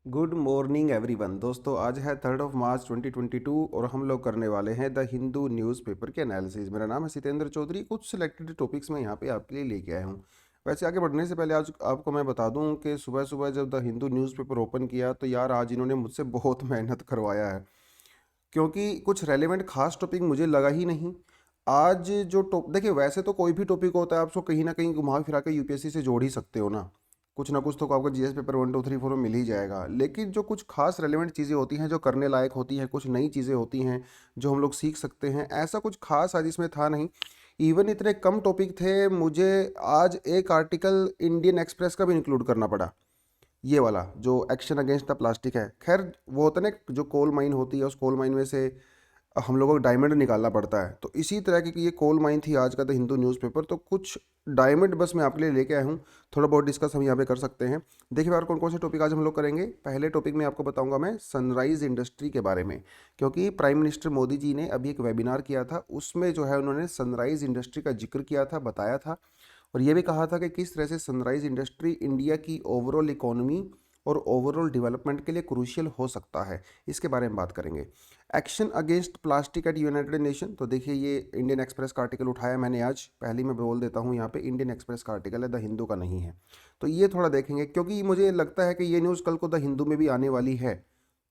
Good morning everyone. दोस्तों आज है 3 मार्च 2022 और हम लोग करने वाले हैं द हिंदू न्यूज़पेपर के एनालिसिस। मेरा नाम है सितेंद्र चौधरी। कुछ सिलेक्टेड टॉपिक्स मैं यहाँ पे आपके लिए लेके आया हूँ। वैसे आगे बढ़ने से पहले आज आपको मैं बता दूँ कि सुबह सुबह जब द हिंदू न्यूज़पेपर ओपन किया तो यार आज इन्होंने मुझसे बहुत मेहनत करवाया है, क्योंकि कुछ रेलेवेंट खास टॉपिक मुझे लगा ही नहीं। आज जो टॉप देखिए, वैसे तो कोई भी टॉपिक होता है आप उसको कहीं ना कहीं घुमा फिरा के यूपीएससी से जोड़ ही सकते हो ना कुछ तो आपको जीएस पेपर 1 2 3 4 में मिल ही जाएगा। लेकिन जो कुछ खास रेलेवेंट चीज़ें होती हैं, जो करने लायक होती हैं, कुछ नई चीज़ें होती हैं जो हम लोग सीख सकते हैं, ऐसा कुछ खास आज इसमें था नहीं। इवन इतने कम टॉपिक थे, मुझे आज एक आर्टिकल इंडियन एक्सप्रेस का भी इंक्लूड करना पड़ा। ये वाला जो एक्शन अगेंस्ट द प्लास्टिक है, खैर वो होता है ना, जो कोल माइन होती है उस कोल माइन में से हम लोगों को डायमंड निकालना पड़ता है, तो इसी तरह की ये कोल माइन थी आज का द हिंदू न्यूज़पेपर। तो कुछ डायमंड बस मैं आपके लिए लेके आया हूँ। थोड़ा बहुत डिस्कस हम यहाँ पे कर सकते हैं। देखिए यार, कौन कौन से टॉपिक आज हम लोग करेंगे। पहले टॉपिक में आपको बताऊंगा मैं सनराइज इंडस्ट्री के बारे में, क्योंकि प्राइम मिनिस्टर मोदी जी ने अभी एक वेबिनार किया था, उसमें जो है उन्होंने सनराइज इंडस्ट्री का जिक्र किया था, बताया था। और ये भी कहा था कि किस तरह से सनराइज इंडस्ट्री इंडिया की ओवरऑल इकोनॉमी और ओवरऑल डेवलपमेंट के लिए क्रूशियल हो सकता है। इसके बारे में बात करेंगे। Action against plastic eight United nation, तो देखिए ये इंडियन एक्सप्रेस का आर्टिकल उठाया मैंने आज। पहले ही मैं बोल देता हूँ, यहाँ पे इंडियन एक्सप्रेस का आर्टिकल है, द हिंदू का नहीं है। तो ये थोड़ा देखेंगे, क्योंकि मुझे लगता है कि ये न्यूज़ कल को द हिंदू में भी आने वाली है।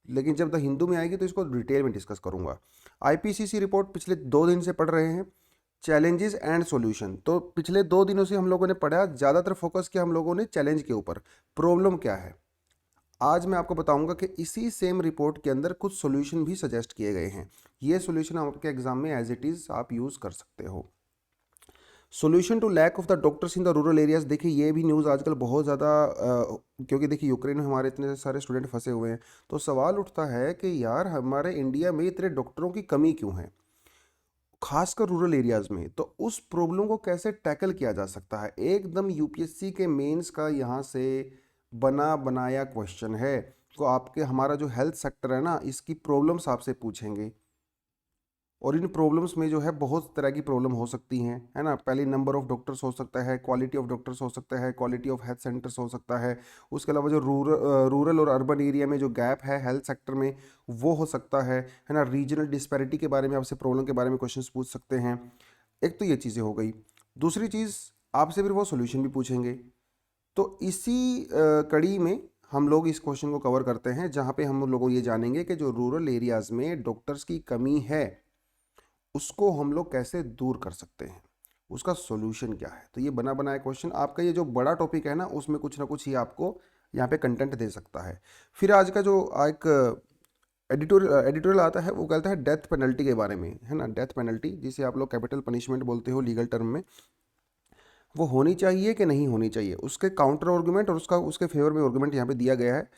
लेकिन जब द हिंदू में आएगी तो इसको डिटेल में डिस्कस करूंगा। आईपीसीसी रिपोर्ट पिछले 2 दिन से पढ़ रहे हैं, चैलेंजेस एंड सॉल्यूशन। तो पिछले 2 दिनों से हम लोगों ने पढ़ा, ज़्यादातर फोकस किया हम लोगों ने चैलेंज के ऊपर, प्रॉब्लम क्या है। आज मैं आपको बताऊंगा कि इसी सेम रिपोर्ट के अंदर कुछ सॉल्यूशन भी सजेस्ट किए गए हैं। ये सॉल्यूशन आपके एग्जाम में एज इट इज़ आप यूज़ कर सकते हो। Solution to lack of the doctors in the rural areas, देखिए ये भी न्यूज़ आजकल बहुत ज़्यादा, क्योंकि देखिए यूक्रेन में हमारे इतने सारे स्टूडेंट फंसे हुए हैं, तो सवाल उठता है कि यार हमारे इंडिया में इतने डॉक्टरों की कमी क्यों है, खासकर रूरल एरियाज में। तो उस प्रॉब्लम को कैसे टैकल किया जा सकता है, एकदम यूपीएससी के मेंस का यहाँ से बना बनाया क्वेश्चन है। तो आपके हमारा जो हेल्थ सेक्टर है ना, इसकी प्रॉब्लम्स आपसे पूछेंगे। और इन प्रॉब्लम्स में जो है बहुत तरह की प्रॉब्लम हो सकती हैं, है ना। पहले नंबर ऑफ डॉक्टर्स हो सकता है, क्वालिटी ऑफ डॉक्टर्स हो सकता है, क्वालिटी ऑफ हेल्थ सेंटर्स हो सकता है। उसके अलावा जो रूरल और अर्बन एरिया में जो गैप है हेल्थ सेक्टर में, वो हो सकता है ना। रीजनल डिस्पैरिटी के बारे में आपसे, प्रॉब्लम के बारे में क्वेश्चंस पूछ सकते हैं। एक तो ये चीज़ें हो गई। दूसरी चीज़, आपसे फिर वो सोल्यूशन भी पूछेंगे। तो इसी कड़ी में हम लोग इस क्वेश्चन को कवर करते हैं, जहाँ पे हम लोग ये जानेंगे कि जो रूरल एरियाज़ में डॉक्टर्स की कमी है उसको हम लोग कैसे दूर कर सकते हैं, उसका सॉल्यूशन क्या है। तो ये बना बनाया क्वेश्चन, आपका ये जो बड़ा टॉपिक है ना, उसमें कुछ ना कुछ ही आपको यहाँ पे कंटेंट दे सकता है। फिर आज का जो एक एडिटोरियल आता है, वो कहता है डेथ पेनल्टी के बारे में, है ना। डेथ पेनल्टी जिसे आप लोग कैपिटल पनिशमेंट बोलते हो लीगल टर्म में, वो होनी चाहिए कि नहीं होनी चाहिए, उसके काउंटर आर्गुमेंट और उसका उसके फेवर में आर्गुमेंट यहाँ पे दिया गया है।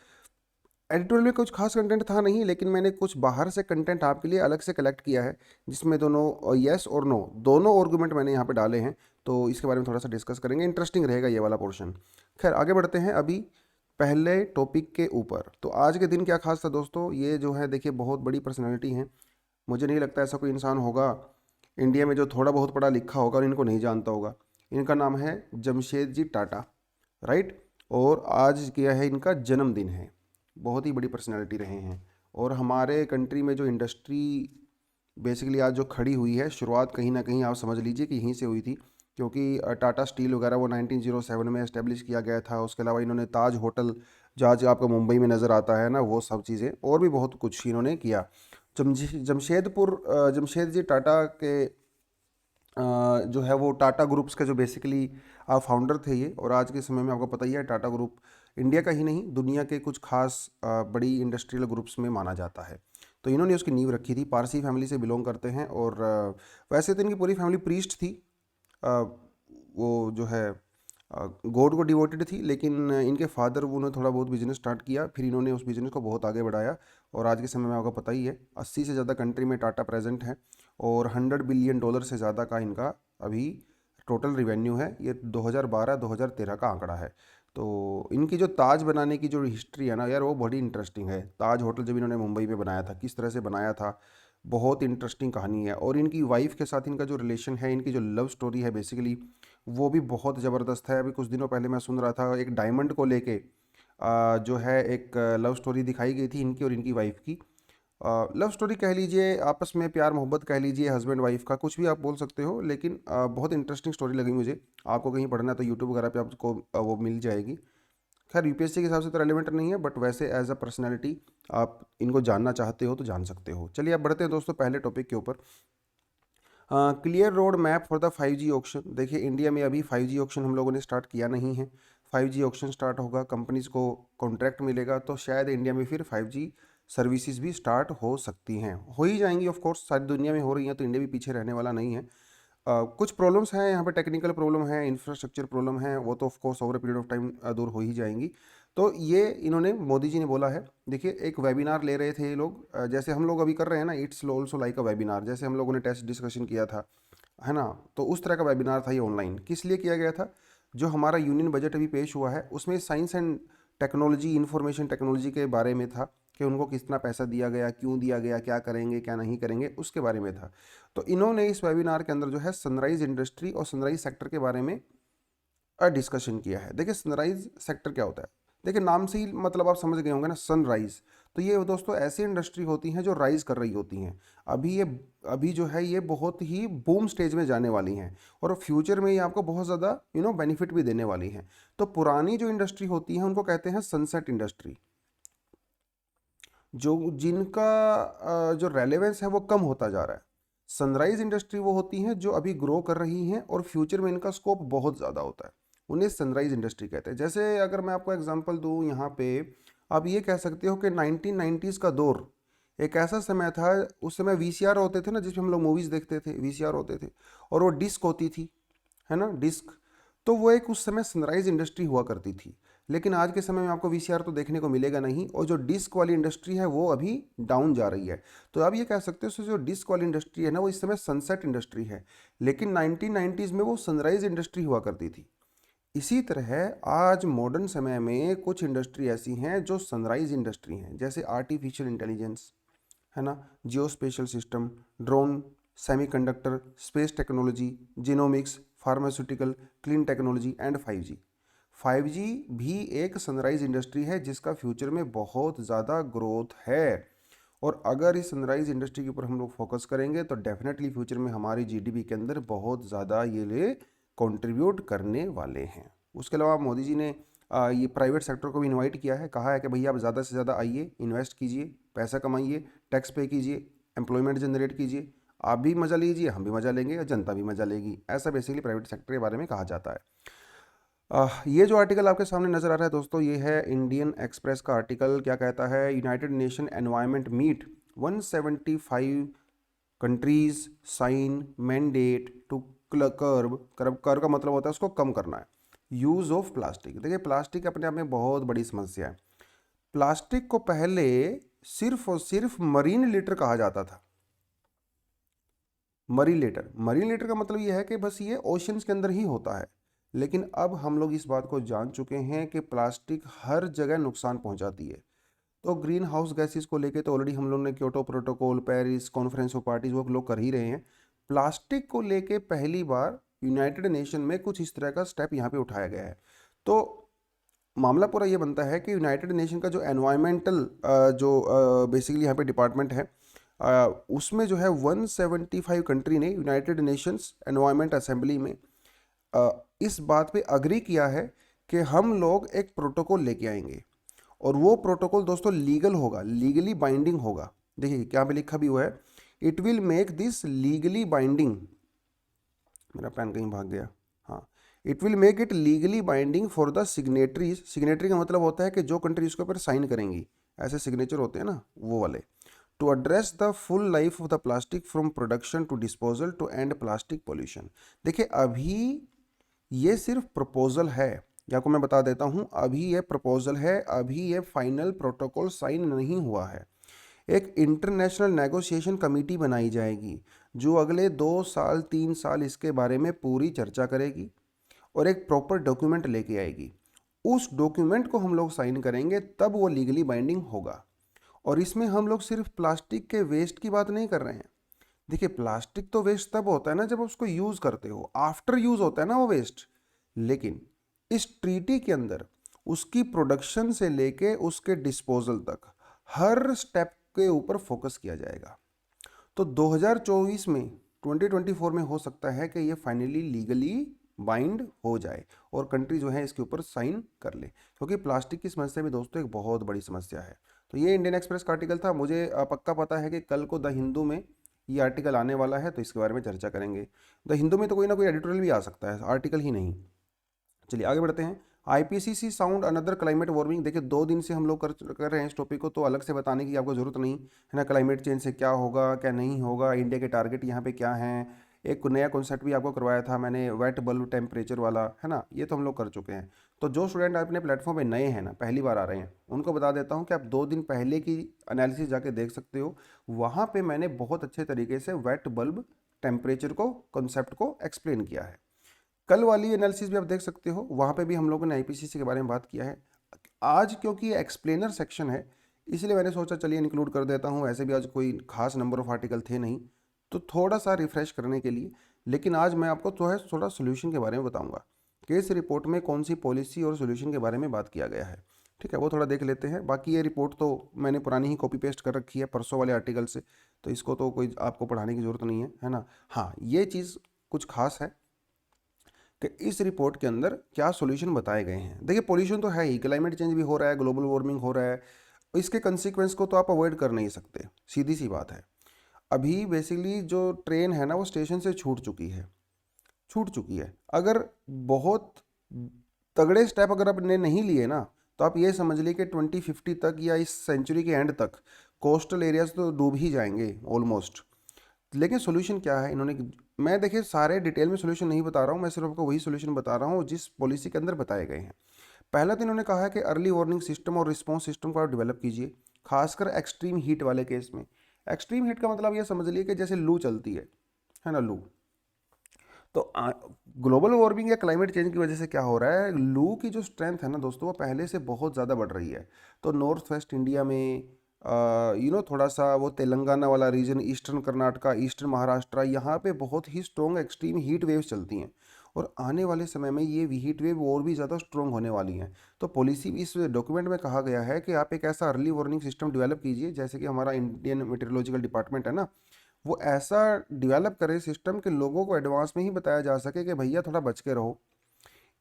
एडिटोरियल में कुछ खास कंटेंट था नहीं, लेकिन मैंने कुछ बाहर से कंटेंट आपके लिए अलग से कलेक्ट किया है, जिसमें दोनों यस और नो दोनों आर्गुमेंट मैंने यहाँ पे डाले हैं। तो इसके बारे में थोड़ा सा डिस्कस करेंगे, इंटरेस्टिंग रहेगा ये वाला पोर्शन। खैर आगे बढ़ते हैं अभी पहले टॉपिक के ऊपर। तो आज के दिन क्या खास था दोस्तों, ये जो है देखिए बहुत बड़ी पर्सनैलिटी है। मुझे नहीं लगता ऐसा कोई इंसान होगा इंडिया में जो थोड़ा बहुत पढ़ा लिखा होगा और इनको नहीं जानता होगा। इनका नाम है जमशेद जी टाटा, राइट। और आज क्या है, इनका जन्मदिन है। बहुत ही बड़ी पर्सनैलिटी रहे हैं। और हमारे कंट्री में जो इंडस्ट्री बेसिकली आज जो खड़ी हुई है, शुरुआत कहीं ना कहीं आप समझ लीजिए कि यहीं से हुई थी, क्योंकि टाटा स्टील वगैरह वो 1907 में इस्टेब्लिश किया गया था। उसके अलावा इन्होंने ताज होटल, जो आज आपको मुंबई में नज़र आता है ना, वो सब चीज़ें और भी बहुत कुछ इन्होंने किया। जमशेद जी टाटा के जो है वो टाटा ग्रुप्स के जो बेसिकली फाउंडर थे ये। और आज के समय में आपको पता ही है, टाटा ग्रुप इंडिया का ही नहीं दुनिया के कुछ खास बड़ी इंडस्ट्रियल ग्रुप्स में माना जाता है। तो इन्होंने उसकी नींव रखी थी, पारसी फैमिली से बिलोंग करते हैं। और वैसे तो इनकी पूरी फैमिली प्रीस्ट थी, अ, वो जो है गॉड को डिवोटेड थी, लेकिन इनके फादर उन्होंने थोड़ा बहुत बिजनेस स्टार्ट किया, फिर इन्होंने उस बिजनेस को बहुत आगे बढ़ाया। और आज के समय में आपको पता ही है 80 से ज़्यादा कंट्री में टाटा प्रेजेंट है। और $100 बिलियन से ज़्यादा का इनका अभी टोटल रिवेन्यू है। ये 2012-2013 का आंकड़ा है। तो इनकी जो ताज बनाने की जो हिस्ट्री है ना यार, वो बड़ी इंटरेस्टिंग है। ताज होटल जब इन्होंने मुंबई में बनाया था, किस तरह से बनाया था, बहुत इंटरेस्टिंग कहानी है। और इनकी वाइफ के साथ इनका जो रिलेशन है, इनकी जो लव स्टोरी है बेसिकली, वो भी बहुत ज़बरदस्त है। अभी कुछ दिनों पहले मैं सुन रहा था एक डायमंड को लेके, जो है एक लव स्टोरी दिखाई गई थी इनकी और इनकी वाइफ की। लव स्टोरी कह लीजिए, आपस में प्यार मोहब्बत कह लीजिए, हस्बैंड वाइफ का कुछ भी आप बोल सकते हो, लेकिन बहुत इंटरेस्टिंग स्टोरी लगी मुझे। आपको कहीं पढ़ना है तो यूट्यूब वगैरह पे आपको वो मिल जाएगी। खैर यूपीएससी के हिसाब से तो रेलिवेंट नहीं है, बट वैसे एज अ पर्सनैलिटी आप इनको जानना चाहते हो तो जान सकते हो। चलिए अब बढ़ते हैं दोस्तों पहले टॉपिक के ऊपर। Clear road map for the 5G auction. देखिए इंडिया में अभी 5G ऑक्शन हम लोगों ने स्टार्ट किया नहीं है। 5G ऑक्शन स्टार्ट होगा, कंपनीज को कॉन्ट्रैक्ट मिलेगा, तो शायद इंडिया में फिर 5G सर्विसेज भी स्टार्ट हो सकती हैं, हो ही जाएंगी। ऑफ कोर्स सारी दुनिया में हो रही हैं तो इंडिया भी पीछे रहने वाला नहीं है। कुछ प्रॉब्लम्स हैं यहाँ पे, टेक्निकल प्रॉब्लम है, इंफ्रास्ट्रक्चर प्रॉब्लम है, वो तो of course over period of time दूर हो ही जाएंगी। तो ये इन्होंने मोदी जी ने बोला है। देखिए एक वेबिनार ले रहे थे ये लोग, जैसे हम लोग अभी कर रहे हैं ना, it's also like a webinar, जैसे हम लोगों ने टेस्ट डिस्कशन किया था, है ना। तो उस तरह का वेबिनार था ये ऑनलाइन। किस लिए किया गया था? जो हमारा यूनियन बजट अभी पेश हुआ है उसमें science and technology, information technology के बारे में था कि उनको कितना पैसा दिया गया, क्यों दिया गया, क्या करेंगे क्या नहीं करेंगे, उसके बारे में था। तो इन्होंने इस वेबिनार के अंदर जो है सनराइज इंडस्ट्री और सनराइज सेक्टर के बारे में डिस्कशन किया है। देखिए सनराइज सेक्टर क्या होता है? देखिए नाम से ही मतलब आप समझ गए होंगे ना, सनराइज। तो ये दोस्तों ऐसी इंडस्ट्री होती हैं जो राइज कर रही होती हैं। अभी जो है ये बहुत ही बूम स्टेज में जाने वाली हैं और फ्यूचर में ये आपको बहुत ज़्यादा बेनिफिट भी देने वाली हैं। तो पुरानी जो इंडस्ट्री होती हैं उनको कहते हैं सनसेट इंडस्ट्री, जो जिनका जो रेलेवेंस है वो कम होता जा रहा है। सनराइज इंडस्ट्री वो होती हैं जो अभी ग्रो कर रही हैं और फ्यूचर में इनका स्कोप बहुत ज़्यादा होता है, उन्हें सनराइज इंडस्ट्री कहते हैं। जैसे अगर मैं आपको एग्जांपल दूं यहाँ पे, आप ये कह सकते हो कि 1990s का दौर एक ऐसा समय था। उस समय वीसीआर होते थे ना, जिसमें हम लोग मूवीज़ देखते थे, वीसीआर होते थे और वो डिस्क होती थी, है ना, डिस्क। तो वो एक उस समय सनराइज इंडस्ट्री हुआ करती थी। लेकिन आज के समय में आपको वीसीआर तो देखने को मिलेगा नहीं, और जो डिस्क वाली इंडस्ट्री है वो अभी डाउन जा रही है। तो आप ये कह सकते हो जो डिस्क वाली इंडस्ट्री है ना, वो इस समय सनसेट इंडस्ट्री है, लेकिन 1990s में वो सनराइज इंडस्ट्री हुआ करती थी। इसी तरह आज मॉडर्न समय में कुछ इंडस्ट्री ऐसी हैं जो सनराइज इंडस्ट्री हैं, जैसे आर्टिफिशियल इंटेलिजेंस, है ना, geospatial system, drone, semiconductor, space technology, genomics, pharmaceutical, clean technology and 5G। 5G भी एक सनराइज इंडस्ट्री है जिसका फ्यूचर में बहुत ज़्यादा ग्रोथ है। और अगर इस सनराइज इंडस्ट्री के ऊपर हम लोग फोकस करेंगे तो डेफिनेटली फ्यूचर में हमारी जीडीपी के अंदर बहुत ज़्यादा ये कंट्रीब्यूट करने वाले हैं। उसके अलावा मोदी जी ने ये प्राइवेट सेक्टर को भी इनवाइट किया है, कहा है कि भैया आप ज़्यादा से ज़्यादा आइए, इन्वेस्ट कीजिए, पैसा कमाइए, टैक्स पे कीजिए, एम्प्लॉयमेंट जनरेट कीजिए, आप भी मज़ा लीजिए, हम भी मज़ा लेंगे और जनता भी मज़ा लेगी। ऐसा बेसिकली प्राइवेट सेक्टर के बारे में कहा जाता है। ये जो आर्टिकल आपके सामने नज़र आ रहा है दोस्तों, ये है इंडियन एक्सप्रेस का आर्टिकल। क्या कहता है? United Nation environment meet 175 countries sign mandate to curb का मतलब होता है उसको कम करना है यूज़ ऑफ प्लास्टिक। देखिए प्लास्टिक अपने आप में बहुत बड़ी समस्या है। प्लास्टिक को पहले सिर्फ और सिर्फ मरीन लिटर कहा जाता था। मरीन लिटर का मतलब ये है कि बस ये ओशंस के अंदर ही होता है। लेकिन अब हम लोग इस बात को जान चुके हैं कि प्लास्टिक हर जगह नुकसान पहुंचाती है। तो ग्रीन हाउस गैसेस को लेके तो ऑलरेडी हम लोग ने Kyoto protocol, Paris conference of parties वो लोग कर ही रहे हैं। प्लास्टिक को लेके पहली बार यूनाइटेड नेशन में कुछ इस तरह का स्टेप यहाँ पे उठाया गया है। तो मामला पूरा ये बनता है कि यूनाइटेड नेशन का जो एनवायरमेंटल जो बेसिकली यहाँ पे डिपार्टमेंट है, उसमें जो है 175 कंट्री ने यूनाइटेड नेशंस एनवायरमेंट असेंबली में इस बात पे अग्री किया है कि हम लोग एक प्रोटोकॉल लेके आएंगे, और वो प्रोटोकॉल दोस्तों लीगल होगा, लीगली बाइंडिंग होगा। देखिए क्या पे लिखा भी हुआ है, it will make this legally binding. मेरा पेन कहीं भाग गया। हाँ, it will make it legally binding for the signatories. Signatory का मतलब होता है कि जो कंट्री इसके ऊपर साइन करेंगी, ऐसे सिग्नेचर होते हैं ना वो वाले, to address the full life of the plastic from production to disposal to end plastic pollution. देखिए अभी ये सिर्फ प्रपोजल है, या को मैं बता देता हूँ, अभी ये प्रपोजल है, अभी ये फाइनल प्रोटोकॉल साइन नहीं हुआ है। एक इंटरनेशनल नेगोशिएशन कमेटी बनाई जाएगी जो अगले 2 साल 3 साल इसके बारे में पूरी चर्चा करेगी और एक प्रॉपर डॉक्यूमेंट लेके आएगी। उस डॉक्यूमेंट को हम लोग साइन करेंगे तब वो लीगली बाइंडिंग होगा। और इसमें हम लोग सिर्फ प्लास्टिक के वेस्ट की बात नहीं कर रहे हैं। देखिए प्लास्टिक तो वेस्ट तब होता है ना जब उसको यूज़ करते हो, आफ्टर यूज़ होता है ना वो वेस्ट। लेकिन इस ट्रीटी के अंदर उसकी प्रोडक्शन से लेके उसके डिस्पोजल तक हर स्टेप के ऊपर फोकस किया जाएगा। तो 2024 में 2024 में हो सकता है कि ये फाइनली लीगली बाइंड हो जाए और कंट्री जो है इसके ऊपर साइन कर ले, क्योंकि प्लास्टिक की समस्या भी दोस्तों एक बहुत बड़ी समस्या है। तो ये इंडियन एक्सप्रेस का आर्टिकल था। मुझे पक्का पता है कि कल को द हिंदू में ये आर्टिकल आने वाला है, तो इसके बारे में चर्चा करेंगे। द हिंदू में तो कोई ना कोई एडिटोरियल भी आ सकता है, आर्टिकल ही नहीं। चलिए आगे बढ़ते हैं। IPCC sound another climate warming. देखिए 2 दिन से हम लोग कर रहे हैं इस टॉपिक को, तो अलग से बताने की आपको ज़रूरत नहीं है ना। क्लाइमेट चेंज से क्या होगा क्या नहीं होगा, इंडिया के टारगेट यहाँ पे क्या हैं, एक नया कॉन्सेप्ट भी आपको करवाया था मैंने, वेट बल्ब टेम्परेचर वाला, है ना, ये तो हम लोग कर चुके हैं। तो जो स्टूडेंट अपने प्लेटफॉर्म पे नए हैं ना, पहली बार आ रहे हैं, उनको बता देता हूँ कि आप 2 दिन पहले की एनालिसिस जाके देख सकते हो। वहाँ पे मैंने बहुत अच्छे तरीके से वेट बल्ब टेम्परेचर को, कॉन्सेप्ट को एक्सप्लेन किया है। कल वाली एनालिसिस भी आप देख सकते हो, वहाँ पे भी हम लोगों ने आईपीसीसी के बारे में बात किया है। आज क्योंकि ये एक्सप्लेनर सेक्शन है, इसलिए मैंने सोचा चलिए इंक्लूड कर देता हूँ। ऐसे भी आज कोई खास नंबर ऑफ आर्टिकल थे नहीं, तो थोड़ा सा रिफ्रेश करने के लिए। लेकिन आज मैं आपको थोड़ा सोल्यूशन के बारे में बताऊँगा कि इस रिपोर्ट में कौन सी पॉलिसी और सोल्यूशन के बारे में बात किया गया है। ठीक है, वो थोड़ा देख लेते हैं। बाकी ये रिपोर्ट तो मैंने पुरानी ही कॉपी पेस्ट कर रखी है परसों वाले आर्टिकल से, तो इसको तो कोई आपको पढ़ाने की ज़रूरत नहीं है ना। हाँ, ये चीज़ कुछ खास है कि इस रिपोर्ट के अंदर क्या सॉल्यूशन बताए गए हैं। देखिए पोल्यूशन तो है ही, क्लाइमेट चेंज भी हो रहा है, ग्लोबल वार्मिंग हो रहा है, इसके कंसिक्वेंस को तो आप अवॉइड कर नहीं सकते, सीधी सी बात है। अभी बेसिकली जो ट्रेन है ना वो स्टेशन से छूट चुकी है। अगर बहुत तगड़े स्टेप अगर आपने नहीं लिए ना, तो आप ये समझ लीजिए कि 2050 तक या इस सेंचुरी के एंड तक कोस्टल एरियाज तो डूब ही जाएंगे ऑलमोस्ट। लेकिन सोल्यूशन क्या है इन्होंने, मैं देखिए सारे डिटेल में सोल्यूशन नहीं बता रहा हूँ, मैं सिर्फ आपको वही सोल्यूशन बता रहा हूँ जिस पॉलिसी के अंदर बताए गए हैं। पहला तो इन्होंने कहा है कि अर्ली वार्निंग सिस्टम और रिस्पॉन्स सिस्टम को आप डेवलप कीजिए, खासकर एक्सट्रीम हीट वाले केस में। एक्सट्रीम हीट का मतलब ये समझ लिए कि जैसे लू चलती है ना, लू। तो ग्लोबल वार्मिंग या क्लाइमेट चेंज की वजह से क्या हो रहा है, लू की जो स्ट्रेंथ है ना दोस्तों, वो पहले से बहुत ज़्यादा बढ़ रही है। तो नॉर्थ वेस्ट इंडिया में थोड़ा सा वो तेलंगाना वाला region, eastern Karnataka, eastern Maharashtra, यहाँ पे बहुत ही स्ट्रॉन्ग एक्सट्रीम हीट वेव्स चलती हैं। और आने वाले समय में ये हीट वेव और भी ज़्यादा स्ट्रॉन्ग होने वाली हैं। तो पॉलिसी इस डॉक्यूमेंट में कहा गया है कि आप एक ऐसा अर्ली वार्निंग सिस्टम डेवलप कीजिए, जैसे कि हमारा इंडियन मेट्रोलॉजिकल डिपार्टमेंट है ना, वो ऐसा डेवलप करे सिस्टम कि लोगों को एडवांस में ही बताया जा सके कि भैया थोड़ा बच के रहो।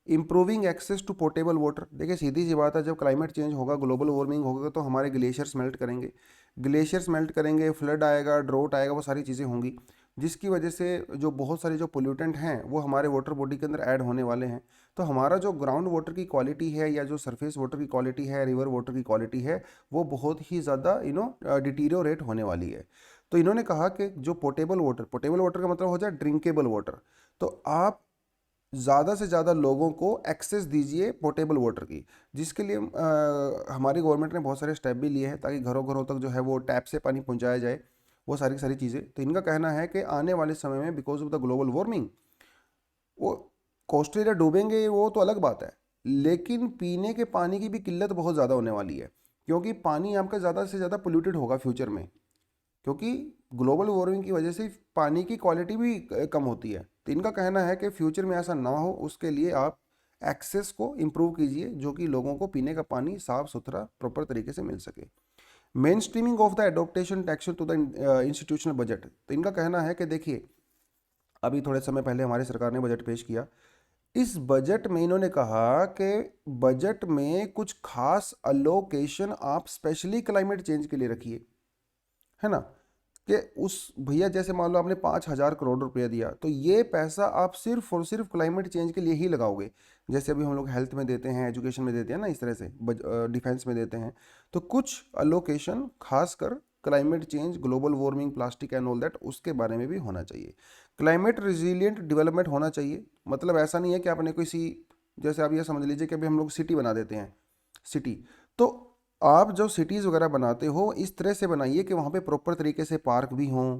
Improving access to portable water. देखिए सीधी सी बात है, जब क्लाइमेट चेंज होगा, ग्लोबल वार्मिंग होगा, तो हमारे ग्लेशियर्स मेल्ट करेंगे, फ्लड आएगा, ड्रोट आएगा, वो सारी चीज़ें होंगी, जिसकी वजह से जो बहुत सारे जो पोल्यूटेंट हैं वो हमारे वाटर बॉडी के अंदर ऐड होने वाले हैं। तो हमारा जो ग्राउंड वाटर की क्वालिटी है या जो सरफेस वाटर की क्वालिटी है, रिवर वाटर की क्वालिटी है, वो बहुत ही ज़्यादा डिटीरियोरेट होने वाली है। तो इन्होंने कहा कि जो पोर्टेबल वाटर का मतलब हो जाए ड्रिंकेबल वाटर, तो आप ज़्यादा से ज़्यादा लोगों को एक्सेस दीजिए पोर्टेबल वाटर की, जिसके लिए हमारी गवर्नमेंट ने बहुत सारे स्टेप भी लिए हैं ताकि घरों घरों तक जो है वो टैप से पानी पहुंचाया जाए, वो सारी सारी चीज़ें। तो इनका कहना है कि आने वाले समय में because of the global warming वो कोस्टल एरिया डूबेंगे, वो तो अलग बात है, लेकिन पीने के पानी की भी किल्लत बहुत ज़्यादा होने वाली है, क्योंकि पानी आपका ज़्यादा से ज़्यादा पोल्यूटेड होगा फ्यूचर में, क्योंकि ग्लोबल वार्मिंग की वजह से पानी की क्वालिटी भी कम होती है। तो इनका कहना है कि फ्यूचर में ऐसा ना हो, उसके लिए आप एक्सेस को इम्प्रूव कीजिए, जो कि लोगों को पीने का पानी साफ सुथरा प्रॉपर तरीके से मिल सके। Mainstreaming of the adoption tax to the institutional budget. तो इनका कहना है कि देखिए अभी थोड़े समय पहले हमारी सरकार ने बजट पेश किया, इस बजट में इन्होंने कहा कि बजट में कुछ खास अलोकेशन आप स्पेशली क्लाइमेट चेंज के लिए रखिए, है ना, कि उस भैया जैसे मान लो आपने 5,000 करोड़ रुपया दिया, तो ये पैसा आप सिर्फ और सिर्फ क्लाइमेट चेंज के लिए ही लगाओगे। जैसे अभी हम लोग हेल्थ में देते हैं, एजुकेशन में देते हैं ना, इस तरह से डिफेंस में देते हैं, तो कुछ अलोकेशन खासकर climate change, global warming, plastic and all that, उसके बारे में भी होना चाहिए। क्लाइमेट रिजिलियंट डेवलपमेंट होना चाहिए, मतलब ऐसा नहीं है कि आपने किसी, जैसे आप ये समझ लीजिए कि अभी हम लोग सिटी बना देते हैं, सिटी, तो आप जो सिटीज़ वगैरह बनाते हो इस तरह से बनाइए कि वहाँ पे प्रॉपर तरीके से पार्क भी हों,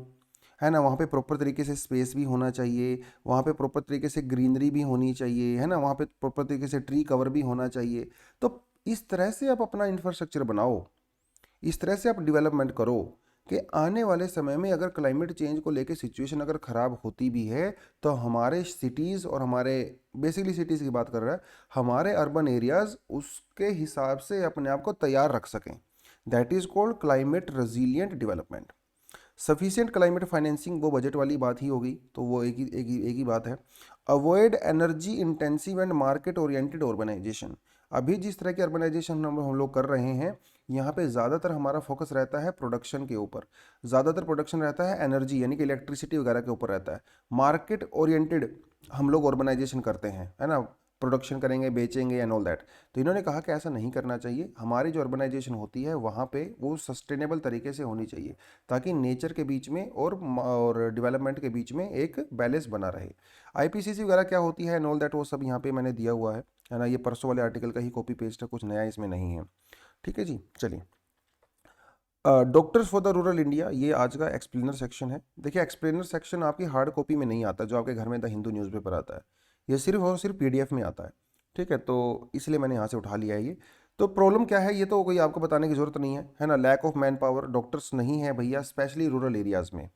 है ना, वहाँ पे प्रॉपर तरीके से स्पेस भी होना चाहिए, वहाँ पे प्रॉपर तरीके से ग्रीनरी भी होनी चाहिए, है ना, वहाँ पे प्रॉपर तरीके से ट्री कवर भी होना चाहिए। तो इस तरह से आप अपना इंफ्रास्ट्रक्चर बनाओ, इस तरह से आप डेवलपमेंट करो कि आने वाले समय में अगर क्लाइमेट चेंज को लेके सिचुएशन अगर ख़राब होती भी है तो हमारे सिटीज़ और हमारे बेसिकली सिटीज़ की बात कर रहा है, हमारे अर्बन एरियाज़ उसके हिसाब से अपने आप को तैयार रख सकें। That is called climate resilient development. Sufficient climate financing वो बजट वाली बात ही होगी, तो वो एक ही बात है। Avoid energy intensive and market oriented urbanisation. अभी जिस तरह की अर्बनाइजेशन हम लोग कर रहे हैं, यहाँ पे ज़्यादातर हमारा फोकस रहता है प्रोडक्शन के ऊपर, ज़्यादातर प्रोडक्शन रहता है एनर्जी यानी कि इलेक्ट्रिसिटी वगैरह के ऊपर रहता है। मार्केट ओरिएंटेड हम लोग अर्बनाइजेशन करते हैं, है ना, प्रोडक्शन करेंगे, बेचेंगे एंड ऑल दैट। तो इन्होंने कहा कि ऐसा नहीं करना चाहिए, हमारी जो अर्बनाइजेशन होती है वहाँ पे वो सस्टेनेबल तरीके से होनी चाहिए, ताकि नेचर के बीच में और डेवलपमेंट के बीच में एक बैलेंस बना रहे। आईपीसीसी वगैरह क्या होती है एंड ऑल दैट वो सब यहाँ पे मैंने दिया हुआ है ना, ये परसों वाले आर्टिकल का ही कॉपी पेस्ट है, कुछ नया इसमें नहीं है। ठीक है जी, चलिए। Doctors for the rural India, ये आज का एक्सप्लेनर सेक्शन है। देखिए एक्सप्लेनर सेक्शन आपकी हार्ड कॉपी में नहीं आता, जो आपके घर में द हिंदू न्यूज़पेपर आता है, ये सिर्फ और सिर्फ पीडीएफ में आता है। ठीक है, तो इसलिए मैंने यहाँ से उठा लिया है ये। तो प्रॉब्लम क्या है ये तो कोई आपको बताने की ज़रूरत नहीं है ना, lack of man power, doctors नहीं है भैया, स्पेशली रूरल एरियाज़ में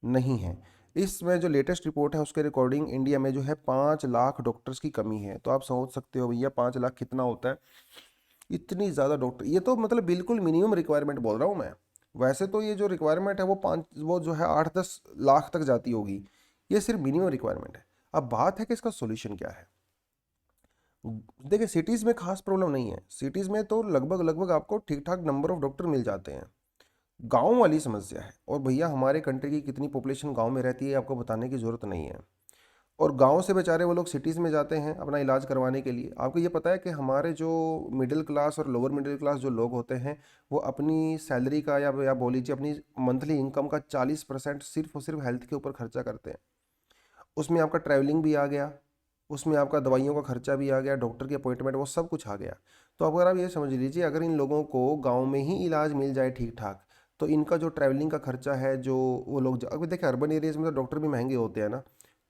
नहीं है। इसमें जो लेटेस्ट रिपोर्ट है उसके रिकॉर्डिंग इंडिया में जो है 5 लाख डॉक्टर्स की कमी है। तो आप सोच सकते हो भैया 5 लाख कितना होता है, इतनी ज़्यादा डॉक्टर, ये तो मतलब बिल्कुल मिनिमम रिक्वायरमेंट बोल रहा हूँ मैं। वैसे तो ये जो रिक्वायरमेंट है वो जो है 8-10 लाख तक जाती होगी, ये सिर्फ मिनिमम रिक्वायरमेंट है। अब बात है कि इसका सोल्यूशन क्या है। देखिए सिटीज़ में खास प्रॉब्लम नहीं है, सिटीज़ में तो लगभग लगभग आपको ठीक ठाक नंबर ऑफ डॉक्टर मिल जाते हैं। गांव वाली समस्या है, और भैया हमारे कंट्री की कितनी पॉपुलेशन गांव में रहती है आपको बताने की ज़रूरत नहीं है। और गांव से बेचारे वो लोग सिटीज़ में जाते हैं अपना इलाज करवाने के लिए। आपको ये पता है कि हमारे जो मिडिल क्लास और लोअर मिडिल क्लास जो लोग होते हैं, वो अपनी सैलरी का या बोल लीजिए अपनी मंथली इनकम का 40% सिर्फ और सिर्फ हेल्थ के ऊपर खर्चा करते हैं। उसमें आपका ट्रैवलिंग भी आ गया, उसमें आपका दवाइयों का खर्चा भी आ गया, डॉक्टर की अपॉइंटमेंट, वो सब कुछ आ गया। तो अगर आप ये समझ लीजिए अगर इन लोगों को गाँव में ही इलाज मिल जाए ठीक ठाक, तो इनका जो ट्रैवलिंग का खर्चा है, जो वो लोग अभी देखिए अर्बन एरियाज़ में तो डॉक्टर भी महंगे होते हैं ना,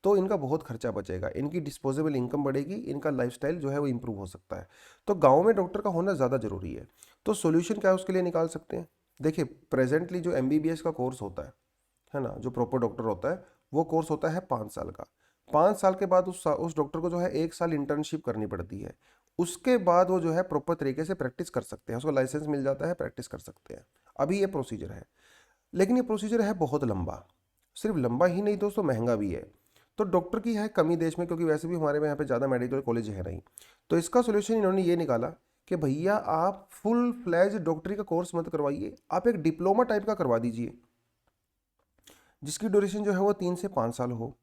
तो इनका बहुत खर्चा बचेगा, इनकी डिस्पोजेबल इनकम बढ़ेगी, इनका लाइफस्टाइल जो है वो इम्प्रूव हो सकता है। तो गांव में डॉक्टर का होना ज़्यादा ज़रूरी है। तो सॉल्यूशन क्या है उसके लिए निकाल सकते हैं। देखिए प्रेजेंटली जो एमबीबीएस का कोर्स होता है ना, जो प्रॉपर डॉक्टर होता है, वो कोर्स होता है 5 साल का। 5 साल के बाद उस डॉक्टर को जो है 1 साल इंटर्नशिप करनी पड़ती है। उसके बाद वो जो है प्रॉपर तरीके से प्रैक्टिस कर सकते हैं, उसको लाइसेंस मिल जाता है, प्रैक्टिस कर सकते हैं। अभी ये प्रोसीजर है, लेकिन ये प्रोसीजर है बहुत लंबा। सिर्फ लंबा ही नहीं दोस्तों, महंगा भी है। तो डॉक्टर की है कमी देश में, क्योंकि वैसे भी हमारे यहाँ पे ज़्यादा मेडिकल कॉलेज है नहीं। तो इसका सोल्यूशन इन्होंने ये निकाला कि भैया आप फुल फ्लैज डॉक्टरी का कोर्स मत करवाइए, आप एक डिप्लोमा टाइप का करवा दीजिए, जिसकी ड्यूरेशन जो है वो 3 से 5 साल हो।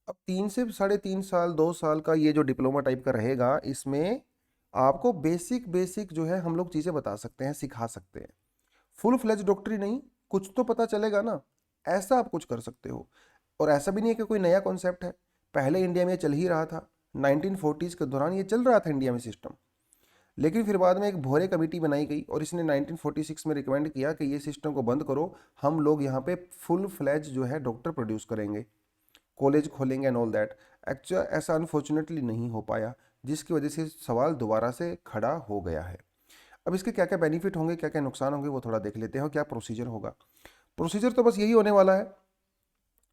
अब 3 से 3.5 साल 2 साल का ये जो डिप्लोमा टाइप का रहेगा, इसमें आपको बेसिक बेसिक जो है हम लोग चीज़ें बता सकते हैं, सिखा सकते हैं। फुल फ्लेज डॉक्टरी नहीं, कुछ तो पता चलेगा ना, ऐसा आप कुछ कर सकते हो। और ऐसा भी नहीं है कि कोई नया कॉन्सेप्ट है, पहले इंडिया में ये चल ही रहा था, 1940s के दौरान ये चल रहा था इंडिया में सिस्टम। लेकिन फिर बाद में एक भोरे कमेटी बनाई गई और इसने 1946 में रिकमेंड किया कि ये सिस्टम को बंद करो, हम लोग यहाँ पे फुल फ्लैज जो है डॉक्टर प्रोड्यूस करेंगे, कॉलेज खोलेंगे एंड ऑल दैट। एक्चुअल ऐसा अनफॉर्चुनेटली नहीं हो पाया, जिसकी वजह से सवाल दोबारा से खड़ा हो गया है। अब इसके क्या क्या बेनिफिट होंगे, क्या क्या नुकसान होंगे, वो थोड़ा देख लेते हैं, और क्या प्रोसीजर होगा। प्रोसीजर तो बस यही होने वाला है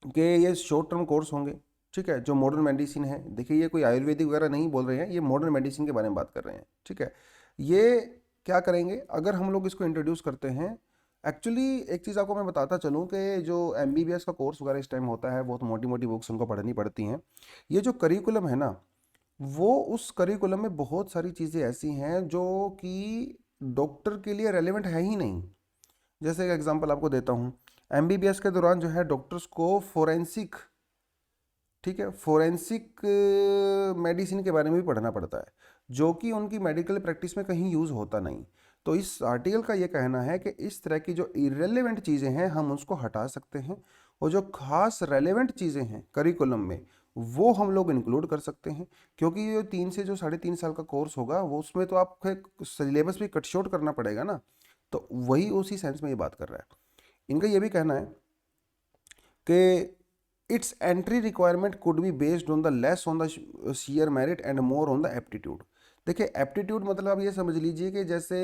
कि ये शॉर्ट टर्म कोर्स होंगे। ठीक है, जो मॉडर्न मेडिसिन है, देखिए ये कोई आयुर्वेदिक वगैरह नहीं बोल रहे हैं, ये मॉडर्न मेडिसिन के बारे में बात कर रहे हैं। ठीक है, ये क्या करेंगे अगर हम लोग इसको इंट्रोड्यूस करते हैं। एक्चुअली एक चीज़ आपको मैं बताता चलूँ कि जो एमबीबीएस का कोर्स वगैरह इस टाइम होता है, बहुत मोटी मोटी बुक्स उनको पढ़नी पड़ती हैं। ये जो करिकुलम है ना, वो उस करिकुलम में बहुत सारी चीज़ें ऐसी हैं जो कि डॉक्टर के लिए रेलेवेंट है ही नहीं। जैसे एक एग्जांपल आपको देता हूँ, एमबीबीएस के दौरान जो है डॉक्टर्स को फोरेंसिक, ठीक है, फोरेंसिक मेडिसिन के बारे में भी पढ़ना पड़ता है, जो कि उनकी मेडिकल प्रैक्टिस में कहीं यूज़ होता नहीं। तो इस आर्टिकल का ये कहना है कि इस तरह की जो इरेलीवेंट चीज़ें हैं हम उसको हटा सकते हैं, और जो खास रेलेवेंट चीज़ें हैं करिकुलम में वो हम लोग इंक्लूड कर सकते हैं। क्योंकि ये 3 से 3.5 साल का कोर्स होगा, वो उसमें तो आपको सिलेबस भी कट शॉर्ट करना पड़ेगा ना। तो वही उसी सेंस में ये बात कर रहा है। इनका ये भी कहना है कि it's entry requirement could be based on the less on the share merit and more on the aptitude. देखिए एप्टीट्यूड मतलब आप ये समझ लीजिए कि जैसे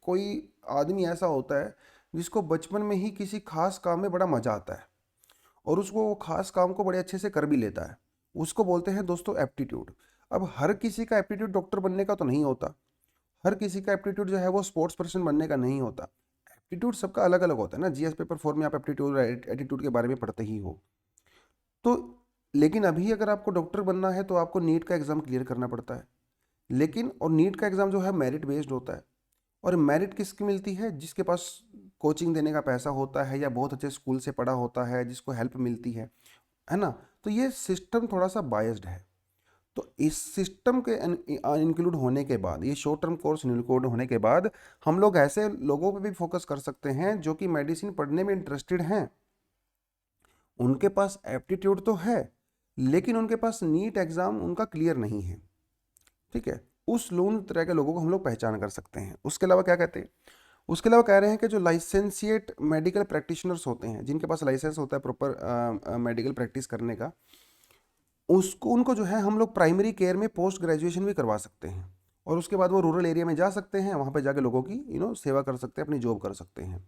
कोई आदमी ऐसा होता है जिसको बचपन में ही किसी खास काम में बड़ा मजा आता है और उसको वो खास काम को बड़े अच्छे से कर भी लेता है, उसको बोलते हैं दोस्तों एप्टीट्यूड। अब हर किसी का एप्टीट्यूड डॉक्टर बनने का तो नहीं होता, हर किसी का एप्टीट्यूड जो है वो स्पोर्ट्स पर्सन बनने का नहीं होता। एप्टीट्यूड सबका अलग अलग होता है ना, जीएस पेपर 4 में आप एप्टीट्यूड एटीट्यूड के बारे में पढ़ते ही हो। तो लेकिन अभी अगर आपको डॉक्टर बनना है तो आपको नीट का एग्ज़ाम क्लियर करना पड़ता है, लेकिन और नीट का एग्ज़ाम जो है मेरिट बेस्ड होता है। और मेरिट किसकी मिलती है? जिसके पास कोचिंग देने का पैसा होता है या बहुत अच्छे स्कूल से पढ़ा होता है, जिसको हेल्प मिलती है ना। तो ये सिस्टम थोड़ा सा बायस्ड है। तो इस सिस्टम के इंक्लूड होने के बाद, ये शॉर्ट टर्म कोर्स इंक्लूड होने के बाद, हम लोग ऐसे लोगों पे भी फोकस कर सकते हैं जो कि मेडिसिन पढ़ने में इंटरेस्टेड हैं। उनके पास एप्टीट्यूड तो है लेकिन उनके पास नीट एग्ज़ाम उनका क्लियर नहीं है, ठीक है। उस लोन तरह के लोगों को हम लोग पहचान कर सकते हैं। उसके अलावा क्या कहते हैं? उसके अलावा कह रहे हैं कि जो लाइसेंसिएट मेडिकल प्रैक्टिशनर्स होते हैं, जिनके पास लाइसेंस होता है प्रॉपर मेडिकल प्रैक्टिस करने का, उसको उनको जो है हम लोग प्राइमरी केयर में पोस्ट ग्रेजुएशन भी करवा सकते हैं और उसके बाद वो रूरल एरिया में जा सकते हैं, वहाँ पे जाके लोगों की सेवा कर सकते हैं, अपनी जॉब कर सकते हैं।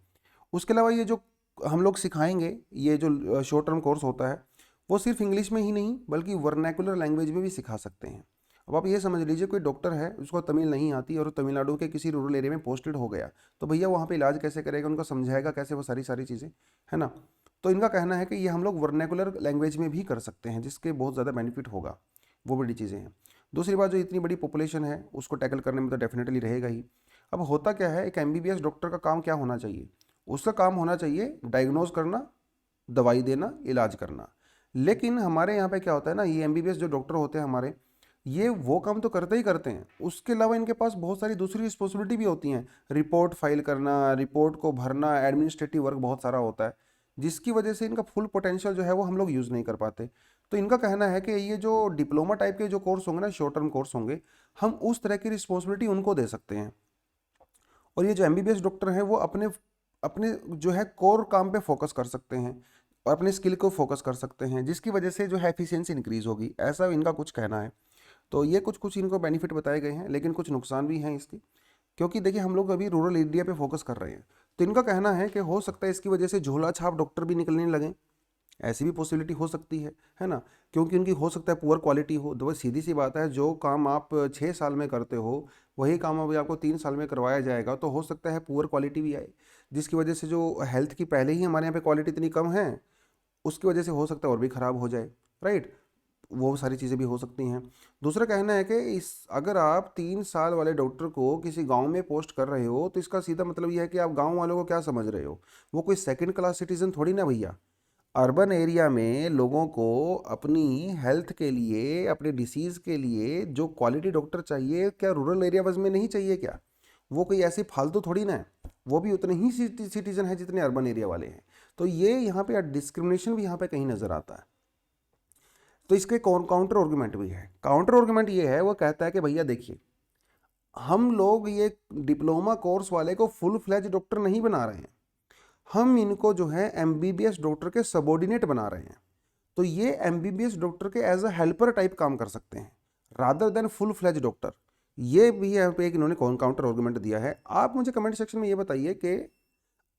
उसके अलावा ये जो हम लोग सिखाएंगे, ये जो शॉर्ट टर्म कोर्स होता है, वो सिर्फ इंग्लिश में ही नहीं बल्कि वर्नैकुलर लैंग्वेज में भी सिखा सकते हैं। अब आप ये समझ लीजिए कोई डॉक्टर है, उसको तमिल नहीं आती और तमिलनाडु के किसी रूरल एरिया में पोस्टेड हो गया, तो भैया वहाँ पे इलाज कैसे करेगा, उनको समझाएगा कैसे, वो सारी सारी चीज़ें, है ना। तो इनका कहना है कि ये हम लोग वर्नैकुलर लैंग्वेज में भी कर सकते हैं, जिसके बहुत ज़्यादा बेनिफिट होगा। वो बड़ी चीज़ें हैं। दूसरी बात, जो इतनी बड़ी पॉपुलेशन है उसको टैकल करने में तो डेफिनेटली रहेगा ही। अब होता क्या है, एक एमबीबीएस डॉक्टर का काम क्या होना चाहिए? उसका काम होना चाहिए डायग्नोज करना, दवाई देना, इलाज करना। लेकिन हमारे यहाँ पे क्या होता है ना, ये एमबीबीएस जो डॉक्टर होते हैं हमारे, ये वो काम तो करते ही करते हैं, उसके अलावा इनके पास बहुत सारी दूसरी रिस्पॉन्सिबिलिटी भी होती हैं। रिपोर्ट फाइल करना, रिपोर्ट को भरना, एडमिनिस्ट्रेटिव वर्क बहुत सारा होता है, जिसकी वजह से इनका फुल पोटेंशियल जो है वो हम लोग यूज़ नहीं कर पाते। तो इनका कहना है कि ये जो डिप्लोमा टाइप के जो कोर्स होंगे ना, शॉर्ट टर्म कोर्स होंगे, हम उस तरह की रिस्पॉन्सिबिलिटी उनको दे सकते हैं। और ये जो एमबीबीएस डॉक्टर हैं वो अपने अपने जो है कोर काम पे फोकस कर सकते हैं और अपने स्किल को फोकस कर सकते हैं, जिसकी वजह से जो है एफिशिएंसी इंक्रीज होगी, ऐसा इनका कुछ कहना है। तो ये कुछ कुछ इनको बेनिफिट बताए गए हैं, लेकिन कुछ नुकसान भी हैं इसके, क्योंकि देखिए हम लोग अभी रूरल एरिया पे फोकस कर रहे हैं। तो इनका कहना है कि हो सकता है इसकी वजह से झोला छाप डॉक्टर भी निकलने लगें, ऐसी भी पॉसिबिलिटी हो सकती है ना। क्योंकि उनकी हो सकता है पुअर क्वालिटी हो। तो सीधी सी बात है, जो काम आप 6 साल में करते हो वही काम अभी आपको 3 साल में करवाया जाएगा, तो हो सकता है पुअर क्वालिटी भी आए, जिसकी वजह से जो हेल्थ की पहले ही हमारे यहाँ पे क्वालिटी इतनी कम है, उसकी वजह से हो सकता है और भी ख़राब हो जाए, राइट। वो सारी चीज़ें भी हो सकती हैं। दूसरा कहना है कि इस अगर आप 3 साल वाले डॉक्टर को किसी गांव में पोस्ट कर रहे हो, तो इसका सीधा मतलब यह है कि आप गांव वालों को क्या समझ रहे हो, वो कोई सेकंड क्लास सिटीजन थोड़ी ना भैया। अर्बन एरिया में लोगों को अपनी हेल्थ के लिए, अपने डिसीज़ के लिए जो क्वालिटी डॉक्टर चाहिए, क्या रूरल एरियाज में नहीं चाहिए क्या? वो कोई ऐसी फालतू थोड़ी ना है, वो भी उतने ही सिटीजन है जितने अर्बन एरिया वाले हैं। तो ये यहाँ पे डिस्क्रिमिनेशन भी यहाँ पे कहीं नज़र आता है। तो इसके काउंटर आर्गुमेंट भी है। काउंटर आर्गुमेंट ये है, वो कहता है कि भैया देखिए, हम लोग ये डिप्लोमा कोर्स वाले को फुल फ्लैज डॉक्टर नहीं बना रहे हैं, हम इनको जो है एमबीबीएस डॉक्टर के सबॉर्डिनेट बना रहे हैं। तो ये एमबीबीएस डॉक्टर के एज अ हेल्पर टाइप काम कर सकते हैं rather than full fledge doctor. ये भी यहाँ पे एक इन्होंने काउंटर आर्गुमेंट दिया है। आप मुझे कमेंट सेक्शन में ये बताइए कि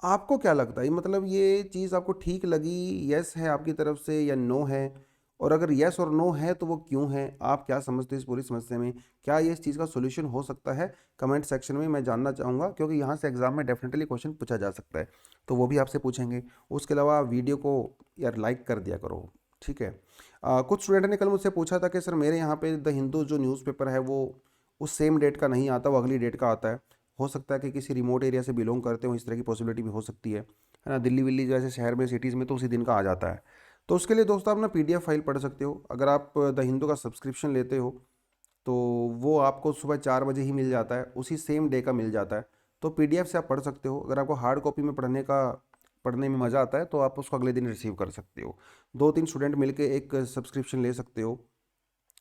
आपको क्या लगता है, मतलब ये चीज़ आपको ठीक लगी, यस है आपकी तरफ से या नो है? और अगर यस और नो है तो वो क्यों है? आप क्या समझते हैं इस पूरी समस्या में? क्या ये इस चीज़ का सोल्यूशन हो सकता है? कमेंट सेक्शन में मैं जानना चाहूँगा, क्योंकि यहाँ से एग्जाम में डेफिनेटली क्वेश्चन पूछा जा सकता है, तो वो भी आपसे पूछेंगे। उसके अलावा वीडियो को यार लाइक कर दिया करो, ठीक है। कुछ स्टूडेंट ने कल मुझसे पूछा था कि सर मेरे यहाँ पे द हिंदू जो न्यूज़पेपर है वो उस सेम डेट का नहीं आता, वो अगली डेट का आता है। हो सकता है कि किसी रिमोट एरिया से बिलोंग करते हो, इस तरह की पॉसिबिलिटी भी हो सकती है ना। दिल्ली विल्ली जैसे शहर में, सिटीज़ में तो उसी दिन का आ जाता है। तो उसके लिए दोस्तों आप ना पीडीएफ फाइल पढ़ सकते हो। अगर आप द हिंदू का सब्सक्रिप्शन लेते हो तो वो आपको सुबह 4 बजे ही मिल जाता है, उसी सेम डे का मिल जाता है। तो पीडीएफ से आप पढ़ सकते हो। अगर आपको हार्ड कॉपी में पढ़ने में मज़ा आता है तो आप उसको अगले दिन रिसीव कर सकते हो। 2-3 स्टूडेंट मिलकर एक सब्सक्रिप्शन ले सकते हो,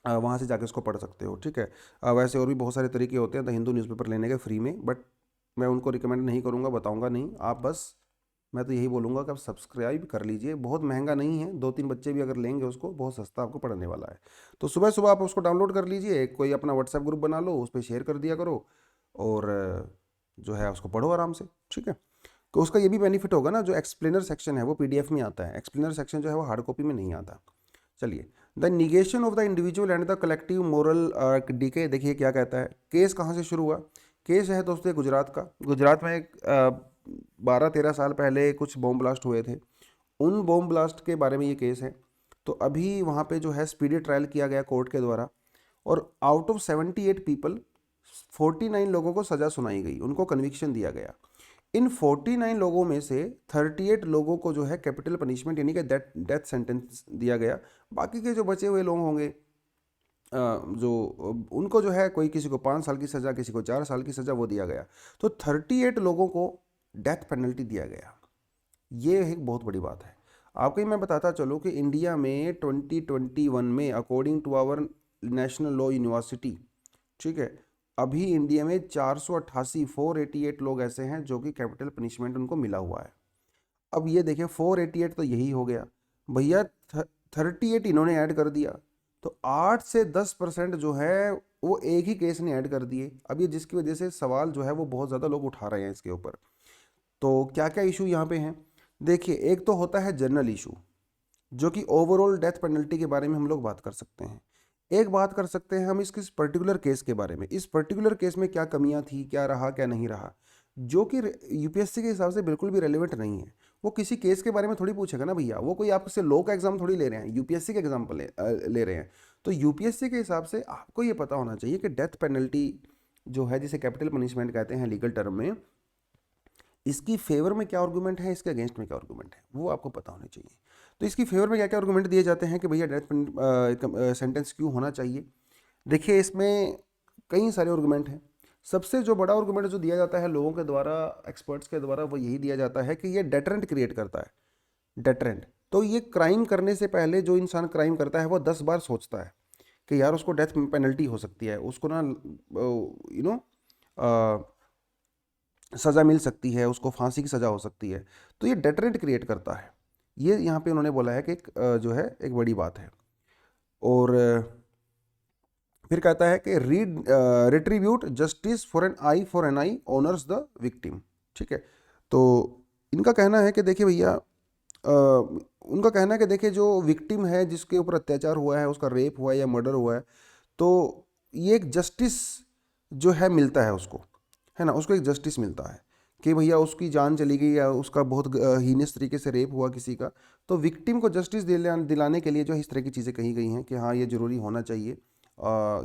वहाँ से जाके उसको पढ़ सकते हो, ठीक है। वैसे और भी बहुत सारे तरीके होते हैं द हिंदू न्यूज़पेपर लेने के फ्री में, बट मैं उनको रिकमेंड नहीं करूँगा, बताऊँगा नहीं। आप बस, मैं तो यही बोलूँगा कि आप सब्सक्राइब कर लीजिए, बहुत महंगा नहीं है, 2-3 बच्चे भी अगर लेंगे उसको, बहुत सस्ता आपको पड़ने वाला है। तो सुबह सुबह आप उसको डाउनलोड कर लीजिए, कोई अपना व्हाट्सएप ग्रुप बना लो, उस पर शेयर कर दिया करो और जो है उसको पढ़ो आराम से, ठीक है। तो उसका ये भी बेनिफिट होगा ना, जो एक्सप्लेनर सेक्शन है वो पीडीएफ में आता है, एक्सप्लेनर सेक्शन जो है वो हार्ड कॉपी में नहीं आता। चलिए, the negation of the individual and the collective moral decay, देखिए क्या कहता है। केस कहाँ से शुरू हुआ? केस है दोस्तों गुजरात का। गुजरात में एक 12-13 साल पहले कुछ बॉम्ब ब्लास्ट हुए थे, उन बॉम्ब ब्लास्ट के बारे में ये केस है। तो अभी वहाँ पे जो है स्पीडी ट्रायल किया गया कोर्ट के द्वारा, और आउट ऑफ 78 पीपल 49 लोगों को सज़ा सुनाई गई, उनको कन्विक्शन दिया गया। इन 49 लोगों में से 38 लोगों को जो है कैपिटल पनिशमेंट यानी कि डेथ सेंटेंस दिया गया। बाकी के जो बचे हुए लोग होंगे जो उनको जो है, कोई किसी को 5 साल की सज़ा, किसी को 4 साल की सज़ा, वो दिया गया। तो 38 लोगों को डेथ पेनल्टी दिया गया। ये एक बहुत बड़ी बात है। आपको ही मैं बताता चलूँ कि इंडिया में 2021 में according to our national law university, ठीक है, अभी इंडिया में 488 लोग ऐसे हैं जो कि कैपिटल पनिशमेंट उनको मिला हुआ है। अब ये देखिए 488 तो यही हो गया भैया, 38 इन्होंने ऐड कर दिया, तो 8 से 10% जो है वो एक ही केस ने ऐड कर दिए। अब ये जिसकी वजह से सवाल जो है वो बहुत ज़्यादा लोग उठा रहे हैं इसके ऊपर। तो क्या क्या इशू यहाँ पे हैं? देखिए, एक तो होता है जनरल इशू, जो कि ओवरऑल डेथ पेनल्टी के बारे में हम लोग बात कर सकते हैं। एक बात कर सकते हैं हम इसके पर्टिकुलर केस के बारे में, इस पर्टिकुलर केस में क्या कमियां थी, क्या रहा क्या नहीं रहा, जो कि यूपीएससी के हिसाब से बिल्कुल भी रेलिवेंट नहीं है। वो किसी केस के बारे में थोड़ी पूछेगा ना भैया, वो कोई आपसे लॉ का एग्जाम थोड़ी ले रहे हैं, यूपीएससी का एग्जाम्पल ले रहे हैं। तो यूपीएससी के हिसाब से आपको ये पता होना चाहिए कि डेथ पेनल्टी जो है, जिसे कैपिटल पनिशमेंट कहते हैं लीगल टर्म में, इसकी फेवर में क्या आर्गूमेंट है, इसके अगेंस्ट में क्या आर्गूमेंट है, वो आपको पता होने चाहिए। तो इसकी फेवर में क्या क्या आर्गूमेंट दिए जाते हैं कि भैया डेथ सेंटेंस क्यों होना चाहिए? देखिए, इसमें कई सारे आर्गूमेंट हैं। सबसे जो बड़ा आर्गूमेंट जो दिया जाता है लोगों के द्वारा, एक्सपर्ट्स के द्वारा, वो यही दिया जाता है कि ये डेटरेंट क्रिएट करता है। डेटरेंट, तो ये क्राइम करने से पहले जो इंसान क्राइम करता है वो 10 बार सोचता है कि यार उसको डेथ पेनल्टी हो सकती है, उसको ना सज़ा मिल सकती है, उसको फांसी की सज़ा हो सकती है। तो ये डेटरेंट क्रिएट करता है। ये यहाँ पे उन्होंने बोला है कि एक जो है एक बड़ी बात है। और फिर कहता है कि retribute justice for an eye honours the victim. ठीक है, तो इनका कहना है कि देखिए भैया, उनका कहना है कि देखिए जो विक्टिम है, जिसके ऊपर अत्याचार हुआ है, उसका रेप हुआ है या मर्डर हुआ है, तो ये एक जस्टिस जो है मिलता है उसको, है ना, उसको एक जस्टिस मिलता है कि भैया उसकी जान चली गई या उसका बहुत हीनस तरीके से रेप हुआ किसी का, तो विक्टिम को जस्टिस दिलाने के लिए जो इस तरह की चीज़ें कही गई हैं कि हाँ ये ज़रूरी होना चाहिए,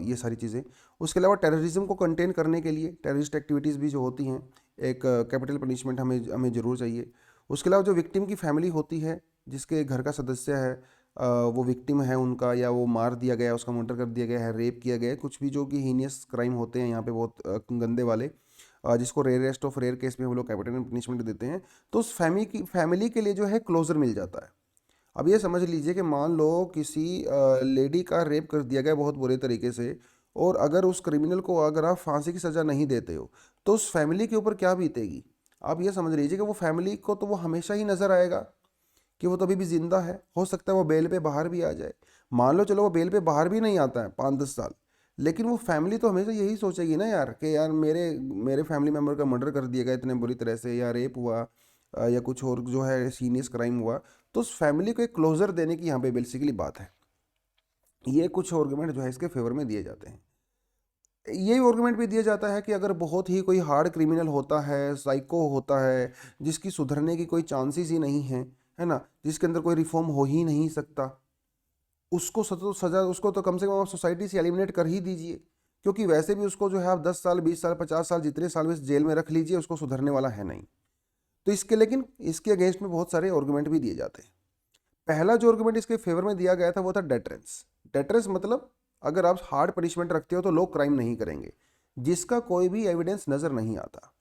ये सारी चीज़ें। उसके अलावा टेररिज्म को कंटेन करने के लिए, टेररिस्ट एक्टिविटीज़ भी जो होती हैं, एक कैपिटल पनिशमेंट हमें हमें ज़रूर चाहिए। उसके अलावा जो विक्टिम की फैमिली होती है, जिसके घर का सदस्य है वो विक्टिम है उनका, या वो मार दिया गया, उसका मर्डर कर दिया गया है, रेप किया गया है, कुछ भी जो कि हीनियस क्राइम होते हैं यहाँ पे बहुत गंदे वाले, जिसको रेयरेस्ट ऑफ रेयर केस में हम लोग कैपिटल पनिशमेंट देते हैं, तो उस फैमिली के लिए जो है क्लोजर मिल जाता है। अब ये समझ लीजिए कि मान लो किसी लेडी का रेप कर दिया गया बहुत बुरे तरीके से, और अगर उस क्रिमिनल को अगर आप फांसी की सज़ा नहीं देते हो, तो उस फैमिली के ऊपर क्या बीतेगी। आप ये समझ लीजिए कि वो फैमिली को तो वो हमेशा ही नज़र आएगा कि वो तो अभी भी ज़िंदा है, हो सकता है वो बेल पे बाहर भी आ जाए। मान लो चलो वो बेल पे बाहर भी नहीं आता है 5-10 साल, लेकिन वो फैमिली तो हमेशा यही सोचेगी ना यार, कि यार मेरे मेरे फैमिली मेम्बर का मर्डर कर दिया गया इतने बुरी तरह से, या रेप हुआ, या कुछ और जो है सीनियस क्राइम हुआ, तो उस फैमिली को एक क्लोजर देने की यहाँ पे बेसिकली बात है। ये कुछ आर्गुमेंट जो है इसके फेवर में दिए जाते हैं। ये आर्गुमेंट भी दिया जाता है कि अगर बहुत ही कोई हार्ड क्रिमिनल होता है, साइको होता है, जिसकी सुधरने की कोई चांसेस ही नहीं है ना, जिसके अंदर कोई रिफॉर्म हो ही नहीं सकता, उसको सजा उसको तो कम से कम आप सोसाइटी से एलिमिनेट कर ही दीजिए, क्योंकि वैसे भी उसको जो है आप 10 साल 20 साल 50 साल जितने साल में जेल में रख लीजिए, उसको सुधरने वाला है नहीं। तो इसके लेकिन इसके अगेंस्ट में बहुत सारे आर्गुमेंट भी दिए जाते हैं। पहला जो आर्गुमेंट इसके फेवर में दिया गया था वो था डेटरेंस। डेटरेंस मतलब अगर आप हार्ड पनिशमेंट रखते हो तो लोग क्राइम नहीं करेंगे, जिसका कोई भी एविडेंस नज़र नहीं आता।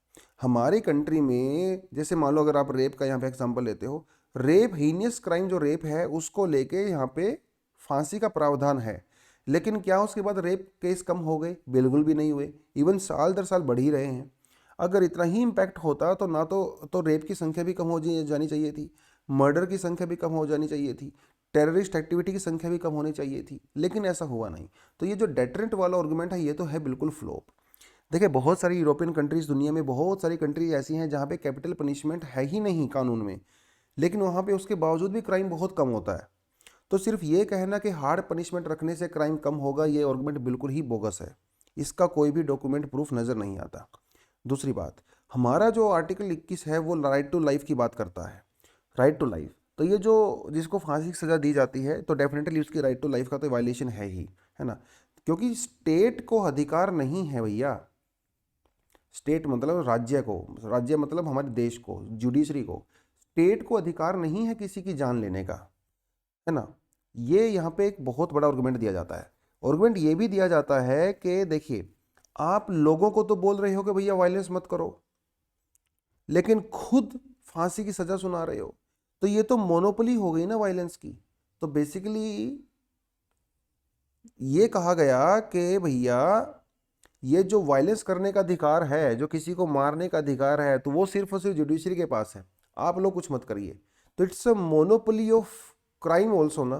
हमारी कंट्री में जैसे मान लो अगर आप रेप का यहाँ पे एग्जांपल लेते हो, रेप हीनियस क्राइम जो रेप है उसको लेके यहाँ पे फांसी का प्रावधान है, लेकिन क्या उसके बाद रेप केस कम हो गए? बिल्कुल भी नहीं हुए, इवन साल दर साल बढ़ ही रहे हैं। अगर इतना ही इम्पैक्ट होता तो ना तो रेप की संख्या भी कम हो जानी चाहिए थी, मर्डर की संख्या भी कम हो जानी चाहिए थी, टेररिस्ट एक्टिविटी की संख्या भी कम होनी चाहिए थी, लेकिन ऐसा हुआ नहीं। तो ये जो डेटरेंट वाला आर्गुमेंट है ये तो है बिल्कुल फ्लॉप। देखिए बहुत सारी यूरोपियन कंट्रीज़, दुनिया में बहुत सारी कंट्रीज ऐसी हैं जहाँ पे कैपिटल पनिशमेंट है ही नहीं कानून में, लेकिन वहाँ पे उसके बावजूद भी क्राइम बहुत कम होता है। तो सिर्फ ये कहना कि हार्ड पनिशमेंट रखने से क्राइम कम होगा, ये आर्गुमेंट बिल्कुल ही बोगस है। इसका कोई भी डॉक्यूमेंट प्रूफ नज़र नहीं आता। दूसरी बात, हमारा जो आर्टिकल 21 है वो राइट टू लाइफ की बात करता है। राइट टू लाइफ, तो ये जो जिसको फांसी की सज़ा दी जाती है तो डेफिनेटली उसकी राइट टू लाइफ का तो वायलेशन है ही, है ना। क्योंकि स्टेट को अधिकार नहीं है भैया, स्टेट मतलब राज्य को, राज्य मतलब हमारे देश को, जुडिशरी को, स्टेट को अधिकार नहीं है किसी की जान लेने का, है ना। ये यहाँ पे एक बहुत बड़ा आर्गुमेंट दिया जाता है। आर्गुमेंट ये भी दिया जाता है कि देखिए, आप लोगों को तो बोल रहे हो कि भैया वायलेंस मत करो, लेकिन खुद फांसी की सजा सुना रहे हो, तो ये तो मोनोपोली हो गई ना वायलेंस की। तो बेसिकली ये कहा गया कि भैया ये जो वायलेंस करने का अधिकार है, जो किसी को मारने का अधिकार है, तो वो सिर्फ और सिर्फ जुडिशरी के पास है, आप लोग कुछ मत करिए। तो it's a monopoly of crime also ना।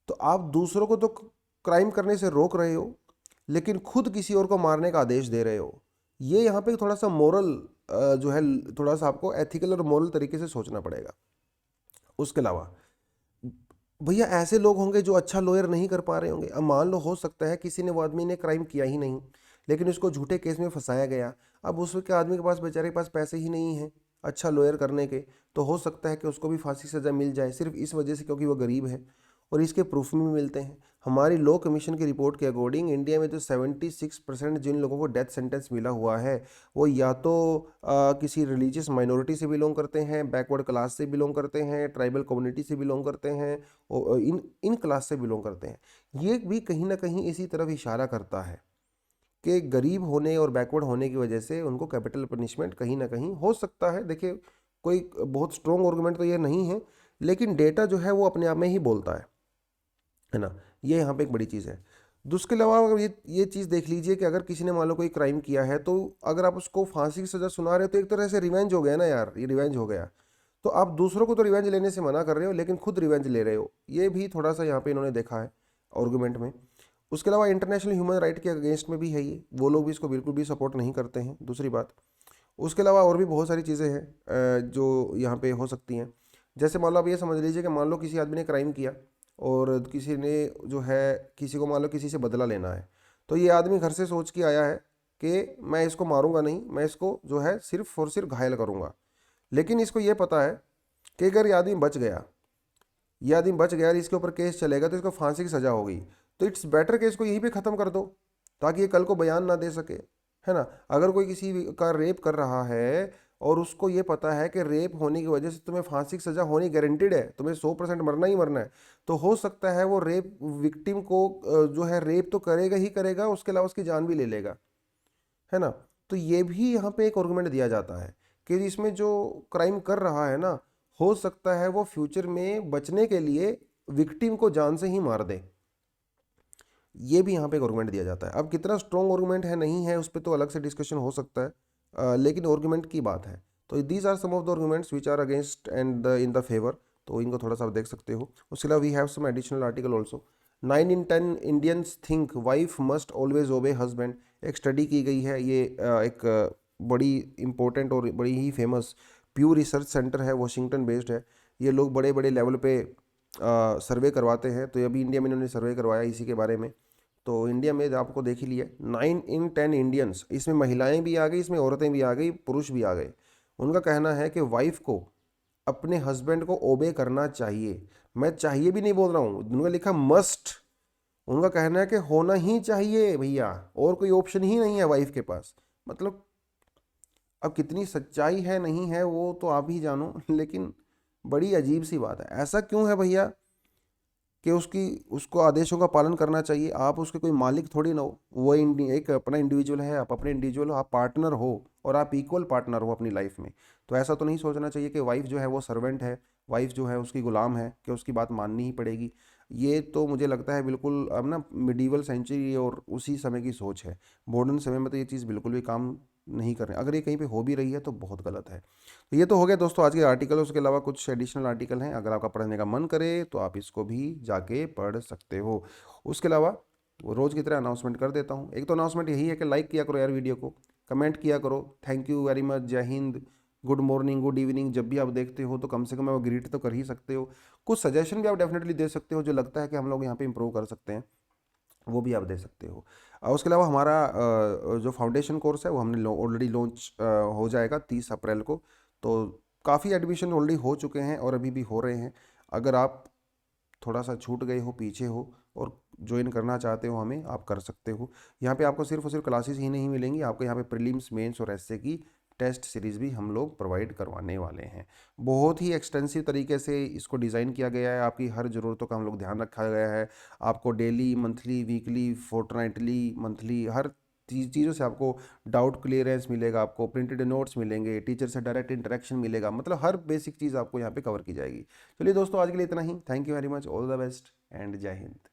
तो आप दूसरों को तो क्राइम करने से रोक रहे हो, लेकिन खुद किसी और को मारने का आदेश दे रहे हो। ये यहाँ पे थोड़ा सा मोरल जो है, थोड़ा सा आपको एथिकल और मोरल तरीके से सोचना पड़ेगा। उसके अलावा भैया ऐसे लोग होंगे जो अच्छा लॉयर नहीं कर पा रहे होंगे। अब मान लो हो सकता है किसी ने, वो आदमी ने क्राइम किया ही नहीं, लेकिन उसको झूठे केस में फंसाया गया। अब उसके आदमी के पास, बेचारे के पास पैसे ही नहीं हैं अच्छा लॉयर करने के, तो हो सकता है कि उसको भी फांसी सज़ा मिल जाए सिर्फ इस वजह से क्योंकि वो गरीब है। और इसके प्रूफ भी मिलते हैं। हमारी लॉ कमीशन की रिपोर्ट के अकॉर्डिंग इंडिया में जो 76% जिन लोगों को डेथ सेंटेंस मिला हुआ है, वो या तो किसी रिलीजियस माइनॉरिटी से बिलोंग करते हैं, बैकवर्ड क्लास से बिलोंग करते हैं, ट्राइबल कम्युनिटी से बिलोंग करते हैं, और इन क्लास से बिलोंग करते हैं। ये भी कहीं ना कहीं इसी तरफ इशारा करता है कि गरीब होने और बैकवर्ड होने की वजह से उनको कैपिटल पनिशमेंट कहीं ना कहीं हो सकता है। देखिए कोई बहुत स्ट्रॉन्ग आर्गुमेंट तो ये नहीं है, लेकिन डेटा जो है वो अपने आप में ही बोलता है ना। ये यहाँ पे एक बड़ी चीज़ है। उसके अलावा अगर ये चीज़ देख लीजिए कि अगर किसी ने मान लो कोई क्राइम किया है, तो अगर आप उसको फांसी की सज़ा सुना रहे हो तो एक तरह से रिवेंज हो गया ना यार, ये रिवेंज हो गया। तो आप दूसरों को तो रिवेंज लेने से मना कर रहे हो, लेकिन खुद रिवेंज ले रहे हो। ये भी थोड़ा सा यहाँ पे इन्होंने देखा है आर्गुमेंट में। उसके अलावा इंटरनेशनल ह्यूमन राइट के अगेंस्ट में भी है ये, वो लोग भी इसको बिल्कुल भी सपोर्ट नहीं करते हैं, दूसरी बात। उसके अलावा और भी बहुत सारी चीज़ें हैं जो यहाँ पे हो सकती हैं। जैसे मान लो आप ये समझ लीजिए कि मान लो किसी आदमी ने क्राइम किया और किसी ने जो है, किसी को मान लो किसी से बदला लेना है, तो ये आदमी घर से सोच के आया है कि मैं इसको मारूंगा नहीं, मैं इसको जो है सिर्फ और सिर्फ घायल करूंगा। लेकिन इसको ये पता है कि अगर ये आदमी बच गया, ये आदमी बच गया और इसके ऊपर केस चलेगा तो इसको फांसी की सज़ा होगी, तो इट्स बेटर कि इसको यहीं पे ख़त्म कर दो, ताकि ये कल को बयान ना दे सके, है ना। अगर कोई किसी का रेप कर रहा है और उसको ये पता है कि रेप होने की वजह से तुम्हें फांसी की सज़ा होनी गारंटीड है, तुम्हें 100% मरना ही मरना है, तो हो सकता है वो रेप विक्टिम को जो है रेप तो करेगा ही करेगा, उसके अलावा उसकी जान भी ले लेगा, है ना। तो ये भी यहाँ पे एक आर्गुमेंट दिया जाता है कि इसमें जो क्राइम कर रहा है ना, हो सकता है वो फ्यूचर में बचने के लिए विक्टिम को जान से ही मार दे। ये भी यहाँ पे एक आर्गुमेंट दिया जाता है। अब कितना स्ट्रॉन्ग आर्गुमेंट है नहीं है उस पर तो अलग से डिस्कशन हो सकता है, लेकिन आर्गुमेंट की बात है। तो these are some of the arguments which are against and in the favour, तो इनको थोड़ा सा आप देख सकते हो। उसके अलावा we have some additional article also. 9 in 10 Indians think wife must always obey husband. एक स्टडी की गई है, ये एक बड़ी इंपॉर्टेंट और बड़ी ही फेमस प्यू रिसर्च सेंटर है, वॉशिंगटन बेस्ड है। ये लोग बड़े बड़े लेवल पे सर्वे करवाते हैं, तो अभी इंडिया में इन्होंने सर्वे करवाया इसी के बारे में। तो इंडिया में आपको देख ही लिया, 9 in 10 इंडियंस, इसमें महिलाएं भी आ गई, इसमें औरतें भी आ गई, पुरुष भी आ गए। उनका कहना है कि वाइफ को अपने हस्बैंड को ओबे करना चाहिए। मैं चाहिए भी नहीं बोल रहा हूँ, उन्होंने लिखा मस्ट। उनका कहना है कि होना ही चाहिए भैया, और कोई ऑप्शन ही नहीं है वाइफ के पास। मतलब अब कितनी सच्चाई है नहीं है वो तो आप ही जानो, लेकिन बड़ी अजीब सी बात है। ऐसा क्यों है भैया कि उसको आदेशों का पालन करना चाहिए? आप उसके कोई मालिक थोड़ी ना हो, वो एक अपना इंडिविजुअल है, आप अपने इंडिविजुअल हो, आप पार्टनर हो और आप इक्वल पार्टनर हो अपनी लाइफ में। तो ऐसा तो नहीं सोचना चाहिए कि वाइफ जो है वो सर्वेंट है, वाइफ जो है उसकी गुलाम है, कि उसकी बात माननी ही पड़ेगी। ये तो मुझे लगता है बिल्कुल अब ना मिडीवल सेंचुरी और उसी समय की सोच है। मॉडर्न समय में तो ये चीज़ बिल्कुल भी काम नहीं कर रहे। अगर ये कहीं पे हो भी रही है तो बहुत गलत है। तो ये तो हो गया दोस्तों आज के आर्टिकल। उसके अलावा कुछ एडिशनल आर्टिकल हैं, अगर आपका पढ़ने का मन करे तो आप इसको भी जाके पढ़ सकते हो। उसके अलावा वो रोज़ की तरह अनाउंसमेंट कर देता हूँ। एक तो अनाउंसमेंट यही है कि लाइक किया करो यार वीडियो को, कमेंट किया करो, थैंक यू वेरी मच, जय Hind, good morning, good evening, जब भी आप देखते हो तो कम से कम वो ग्रीट तो कर ही सकते हो। कुछ सजेशन भी आप डेफिनेटली दे सकते हो, जो लगता है कि हम लोग यहाँ पे इंप्रूव कर सकते हैं, वो भी आप दे सकते हो। उसके अलावा हमारा जो फाउंडेशन कोर्स है वो हमने ऑलरेडी लॉन्च हो जाएगा 30 अप्रैल को। तो काफ़ी एडमिशन ऑलरेडी हो चुके हैं और अभी भी हो रहे हैं। अगर आप थोड़ा सा छूट गए हो, पीछे हो और ज्वाइन करना चाहते हो हमें, आप कर सकते हो। यहाँ पे आपको सिर्फ और सिर्फ क्लासेस ही नहीं मिलेंगी, आपको यहाँ पे प्रीलिम्स, मेंस और एसए की टेस्ट सीरीज़ भी हम लोग प्रोवाइड करवाने वाले हैं। बहुत ही एक्सटेंसिव तरीके से इसको डिज़ाइन किया गया है, आपकी हर ज़रूरतों का हम लोग ध्यान रखा गया है। आपको daily, monthly, weekly, fortnightly, monthly, हर चीज़ों से आपको डाउट क्लियरेंस मिलेगा, आपको प्रिंटेड नोट्स मिलेंगे, टीचर से डायरेक्ट इंटरेक्शन मिलेगा, मतलब हर बेसिक चीज़ आपको यहाँ पे कवर की जाएगी। चलिए दोस्तों, आज के लिए इतना ही। Thank you very much, all the best and जय हिंद।